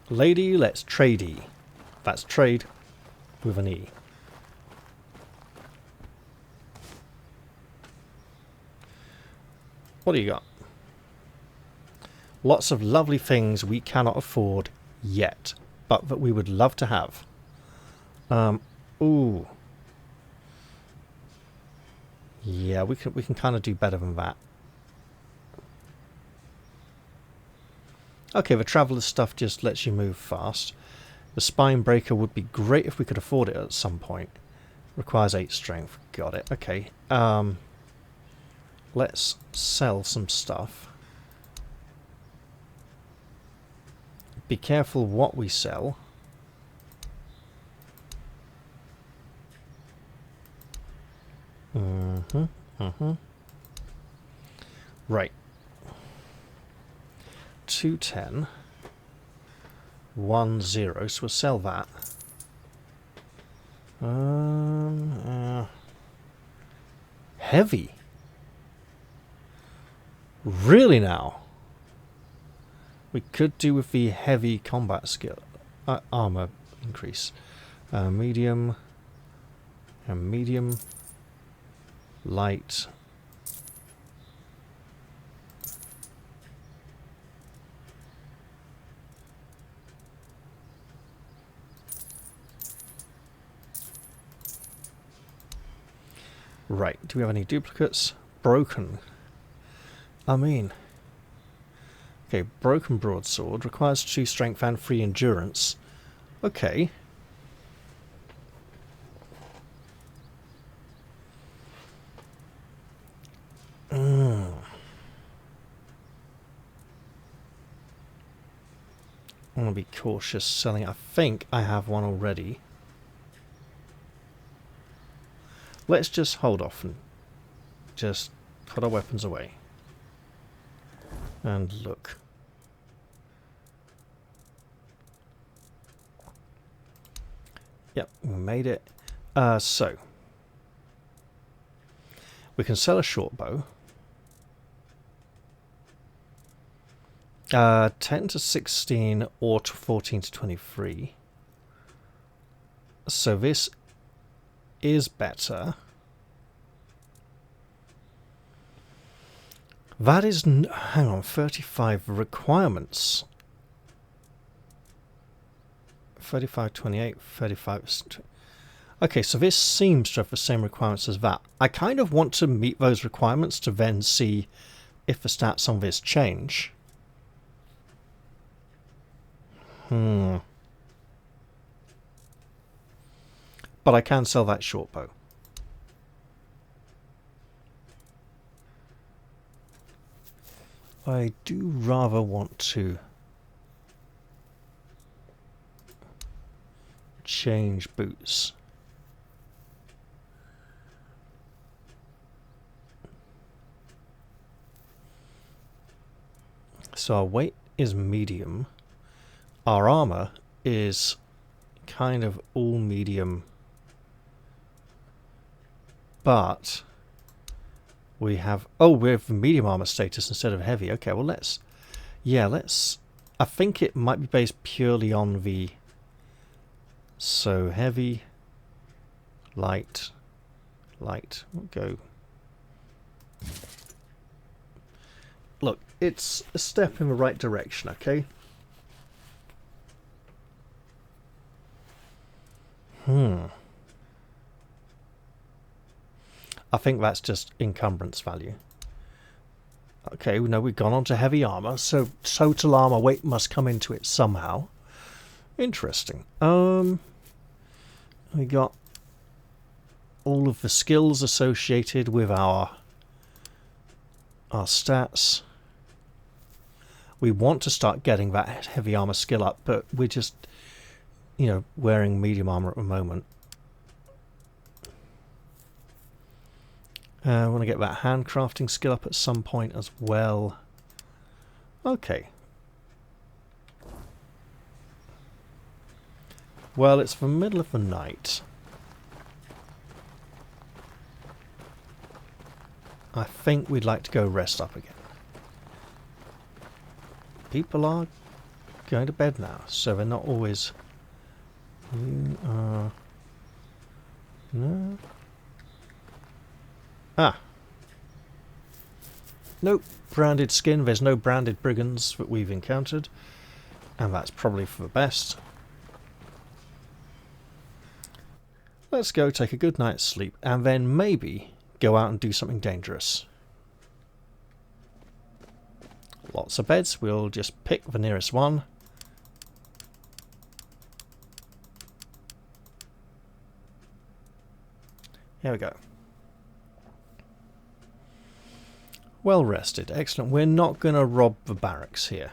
Lady, let's tradey. That's trade with an E. What do you got? Lots of lovely things we cannot afford yet, but that we would love to have. Ooh. Yeah, we can kind of do better than that. Okay, the Traveler's stuff just lets you move fast. The Spine Breaker would be great if we could afford it at some point. Requires 8 strength. Got it. Okay. Let's sell some stuff. Be careful what we sell. Right. 210. 10. So we'll sell that. Heavy. Really now? We could do with the heavy combat skill. Armor increase. Medium. And medium. Light. Right, do we have any duplicates? Broken. I mean... Okay, broken broadsword. Requires 2 strength and 3 endurance. Okay. I want to be cautious selling. I think I have one already. Let's just hold off and just put our weapons away. And look. Yep, we made it. So. We can sell a short bow. 10 to 16 or to 14 to 23. So this is better. That is... hang on, 35 requirements. 35, 28, 35... Okay, so this seems to have the same requirements as that. I kind of want to meet those requirements to then see if the stats on this change. But I can sell that short bow. I do rather want to change boots. So our weight is medium. Our armor is kind of all medium. But we have... oh, we have medium armor status instead of heavy. Okay, well let's... yeah, let's... I think it might be based purely on the... so heavy, light, light. We'll go... look, it's a step in the right direction, okay? I think that's just encumbrance value. Okay, we know we've gone on to heavy armor, so total armor weight must come into it somehow. Interesting. We got all of the skills associated with our stats. We want to start getting that heavy armor skill up, but we're just, you know, wearing medium armor at the moment. I want to get that handcrafting skill up at some point as well. Okay. Well, it's the middle of the night. I think we'd like to go rest up again. People are going to bed now, so they're not always... You are... No... Ah. Nope. Branded skin. There's no branded brigands that we've encountered. And that's probably for the best. Let's go take a good night's sleep and then maybe go out and do something dangerous. Lots of beds. We'll just pick the nearest one. Here we go. Well rested. Excellent. We're not going to rob the barracks here.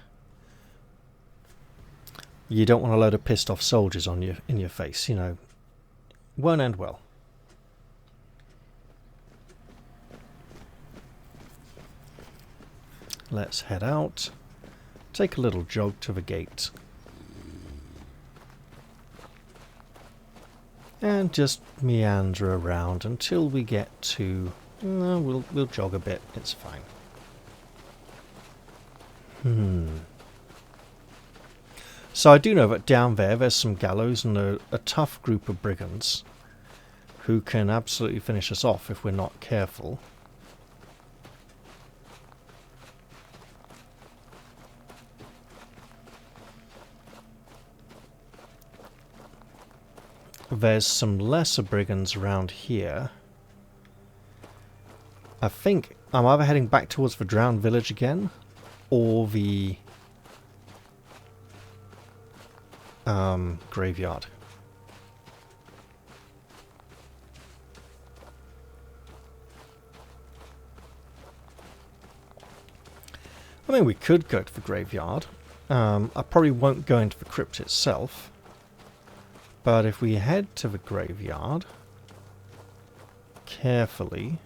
You don't want a load of pissed off soldiers on you in your face, you know. Won't end well. Let's head out. Take a little jog to the gate. And just meander around until we get to... we'll jog a bit. It's fine. So I do know that down there's some gallows and a tough group of brigands who can absolutely finish us off if we're not careful. There's some lesser brigands around here. I think I'm either heading back towards the drowned village again, or the graveyard. I mean, we could go to the graveyard. I probably won't go into the crypt itself, but if we head to the graveyard carefully,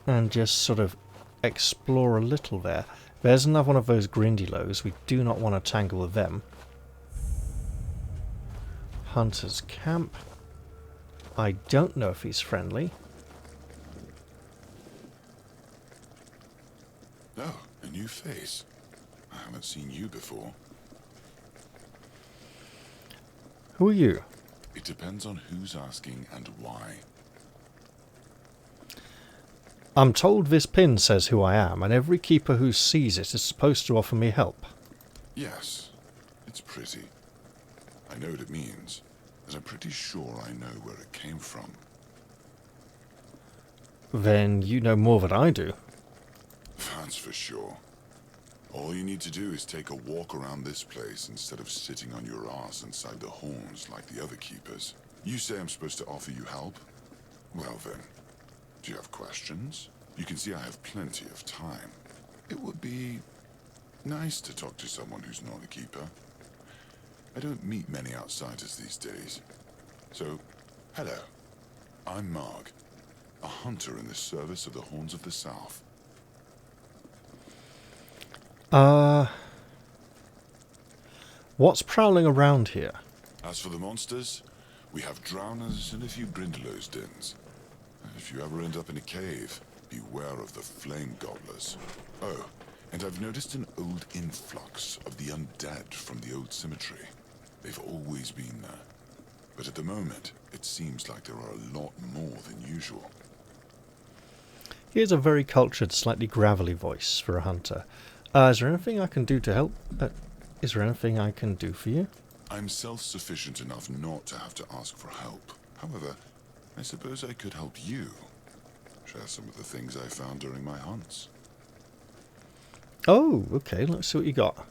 and just sort of explore a little there. There's another one of those grindylows. We do not want to tangle with them. Hunter's camp. I don't know if he's friendly. Oh, a new face. I haven't seen you before. Who are you? It depends on who's asking and why. I'm told this pin says who I am, and every keeper who sees it is supposed to offer me help. Yes, it's pretty. I know what it means, and I'm pretty sure I know where it came from. Then you know more than I do. That's for sure. All you need to do is take a walk around this place instead of sitting on your ass inside the horns like the other keepers. You say I'm supposed to offer you help? Well then, do you have questions? You can see I have plenty of time. It would be nice to talk to someone who's not a keeper. I don't meet many outsiders these days. So, hello. I'm Marg, a hunter in the service of the Horns of the South. What's prowling around here? As for the monsters, we have drowners and a few grindelows' dens. If you ever end up in a cave, beware of the flame gobblers. Oh, and I've noticed an old influx of the undead from the old cemetery. They've always been there. But at the moment, it seems like there are a lot more than usual. Here's a very cultured, slightly gravelly voice for a hunter. Is there anything I can do to help? Is there anything I can do for you? I'm self-sufficient enough not to have to ask for help. However, I suppose I could help you. Share some of the things I found during my hunts. Oh, okay, let's see what you got.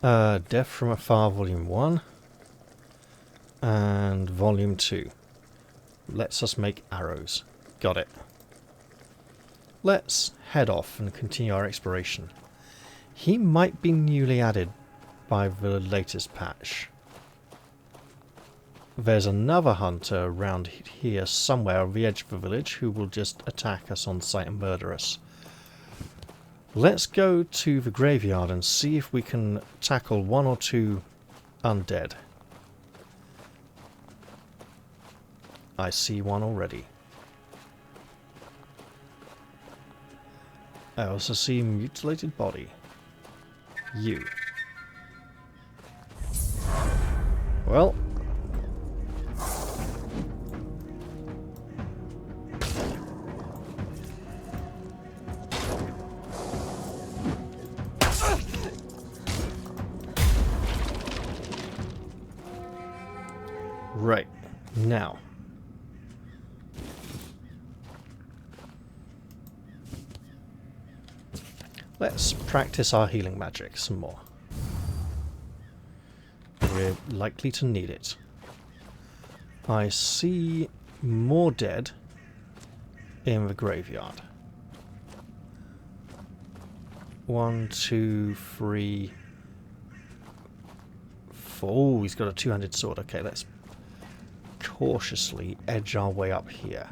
Death from Afar, Volume 1. And Volume 2. Lets us make arrows. Got it. let's head off and continue our exploration. He might be newly added by the latest patch. There's another hunter around here somewhere on the edge of the village who will just attack us on sight and murder us. Let's go to the graveyard and see if we can tackle one or two undead. I see one already. I also see mutilated body. You. Well. Right. Now. Let's practice our healing magic some more. We're likely to need it. I see more dead in the graveyard. 1, 2, 3, 4. Oh, he's got a two-handed sword. Okay, let's cautiously edge our way up here.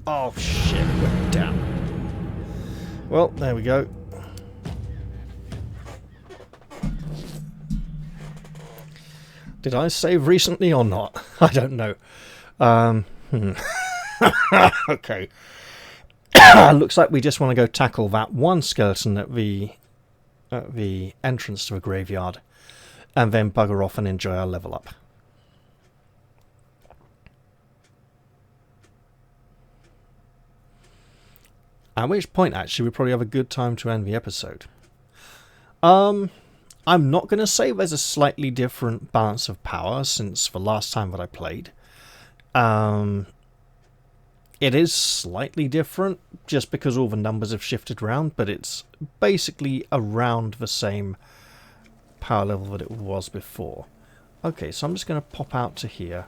Oh shit, went down. Well, there we go. Did I save recently or not? I don't know. Okay. Looks like we just want to go tackle that one skeleton at the entrance to the graveyard, and then bugger off and enjoy our level up. At which point, actually, we probably have a good time to end the episode. I'm not going to say there's a slightly different balance of power since the last time that I played. It is slightly different just because all the numbers have shifted around, but it's basically around the same power level that it was before. Okay, so I'm just going to pop out to here.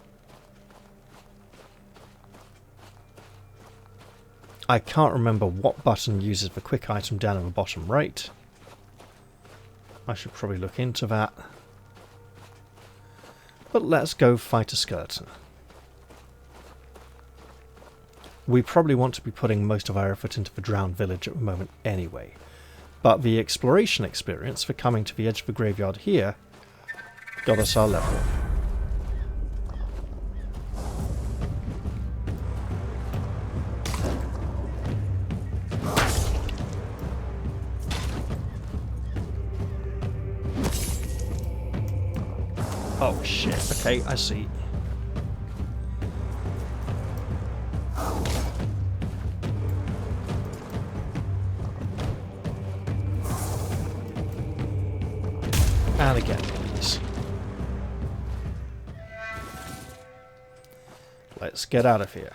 I can't remember what button uses the quick item down in the bottom right. I should probably look into that. But let's go fight a skeleton. We probably want to be putting most of our effort into the drowned village at the moment anyway. But the exploration experience for coming to the edge of the graveyard here got us our level. Oh shit, okay, I see. And again, please. Let's get out of here.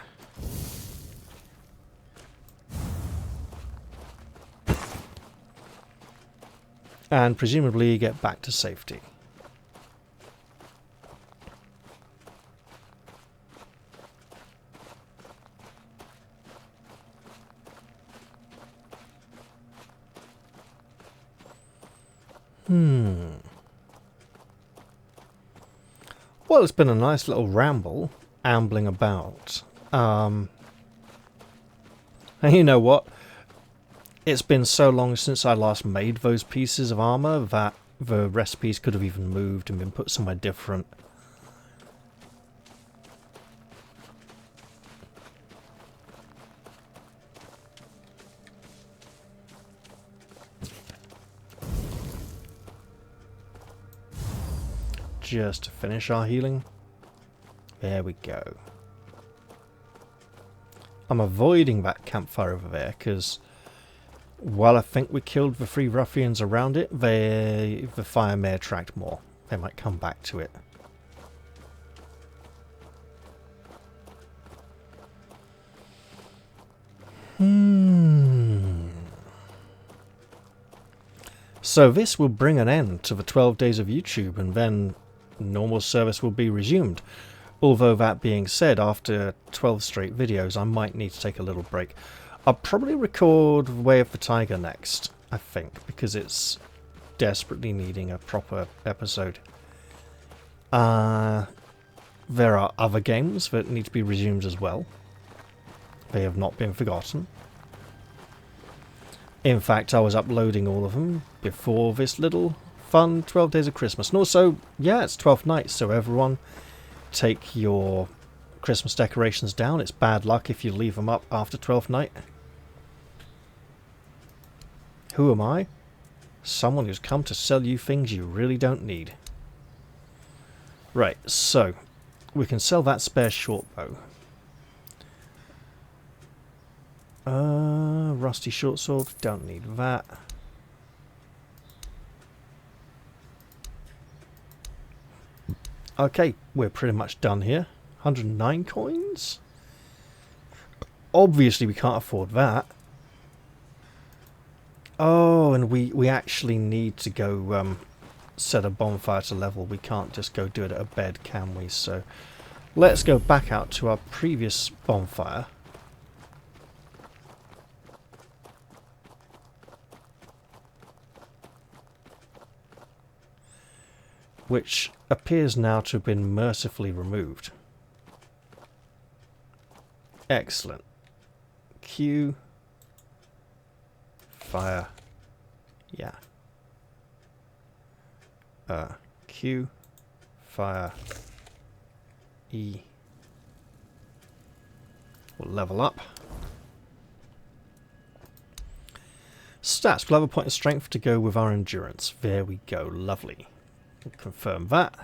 And presumably get back to safety. Well, it's been a nice little ramble, ambling about. And you know what? It's been so long since I last made those pieces of armor that the recipes could have even moved and been put somewhere different. Just to finish our healing. There we go. I'm avoiding that campfire over there because while I think we killed the 3 ruffians around it, the fire may attract more. They might come back to it. So this will bring an end to the 12 days of YouTube, and then normal service will be resumed. Although that being said, after 12 straight videos, I might need to take a little break. I'll probably record Way of the Tiger next, I think, because it's desperately needing a proper episode. There are other games that need to be resumed as well. They have not been forgotten. In fact, I was uploading all of them before this little fun 12 days of Christmas. And also, yeah, it's 12th night, so everyone take your Christmas decorations down. It's bad luck if you leave them up after 12th night. Who am I? Someone who's come to sell you things you really don't need. Right, so we can sell that spare short bow. Rusty short sword, don't need that. Okay, we're pretty much done here. 109 coins? Obviously we can't afford that. Oh, and we actually need to go set a bonfire to level. We can't just go do it at a bed, can we? So let's go back out to our previous bonfire. Which appears now to have been mercifully removed. Excellent. Q. Fire. Yeah. Q. Fire. E. We'll level up. Stats. We'll have a point of strength to go with our endurance. There we go. Lovely. We'll confirm that.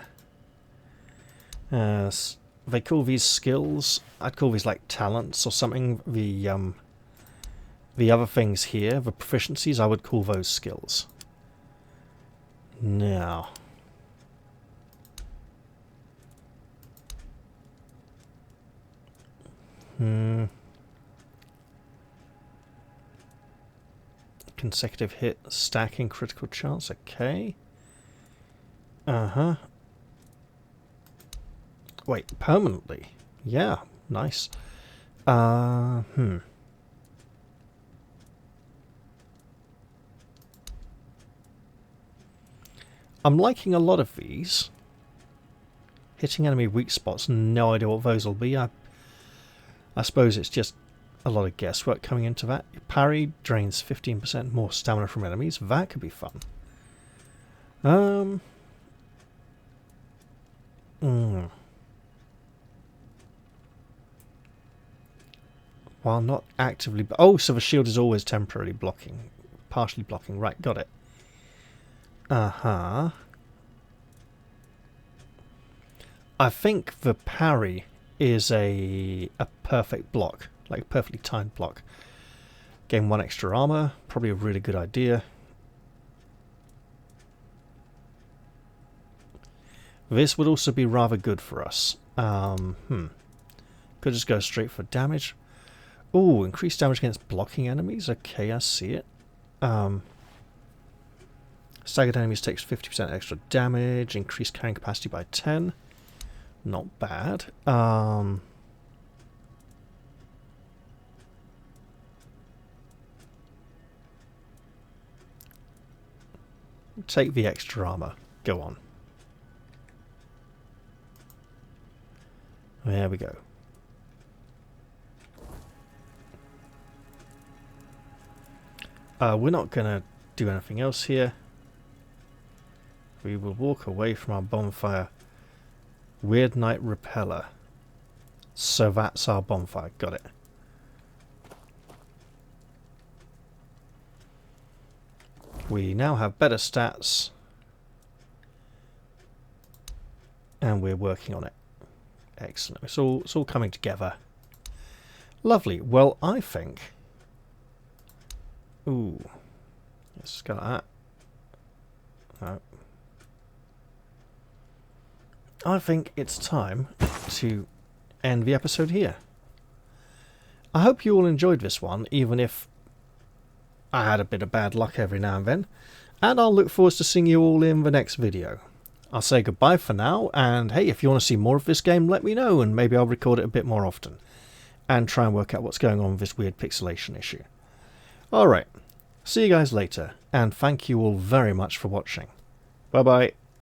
They call these skills. I'd call these like talents or something. The other things here, the proficiencies, I would call those skills. Now. Consecutive hit, stacking, critical chance. Okay. Wait, permanently? Yeah, nice. I'm liking a lot of these. Hitting enemy weak spots, no idea what those will be. I suppose it's just a lot of guesswork coming into that. Parry drains 15% more stamina from enemies. That could be fun. While not actively... Oh, so the shield is always temporarily blocking. Partially blocking. Right, got it. I think the parry is a perfect block. Like a perfectly timed block. Gain 1 extra armor. Probably a really good idea. This would also be rather good for us. Could just go straight for damage. Ooh, increased damage against blocking enemies. Okay, I see it. Staggered enemies takes 50% extra damage. Increased carrying capacity by 10. Not bad. Take the extra armor. Go on. There we go. We're not going to do anything else here. We will walk away from our bonfire. Weird Night Repeller. So that's our bonfire. Got it. We now have better stats. And we're working on it. Excellent. It's all coming together. Lovely. Well, I think Ooh. Let's go like that. No. I think it's time to end the episode here. I hope you all enjoyed this one, even if I had a bit of bad luck every now and then. And I'll look forward to seeing you all in the next video. I'll say goodbye for now, and hey, if you want to see more of this game, let me know, and maybe I'll record it a bit more often. And try and work out what's going on with this weird pixelation issue. Alright, see you guys later, and thank you all very much for watching. Bye bye.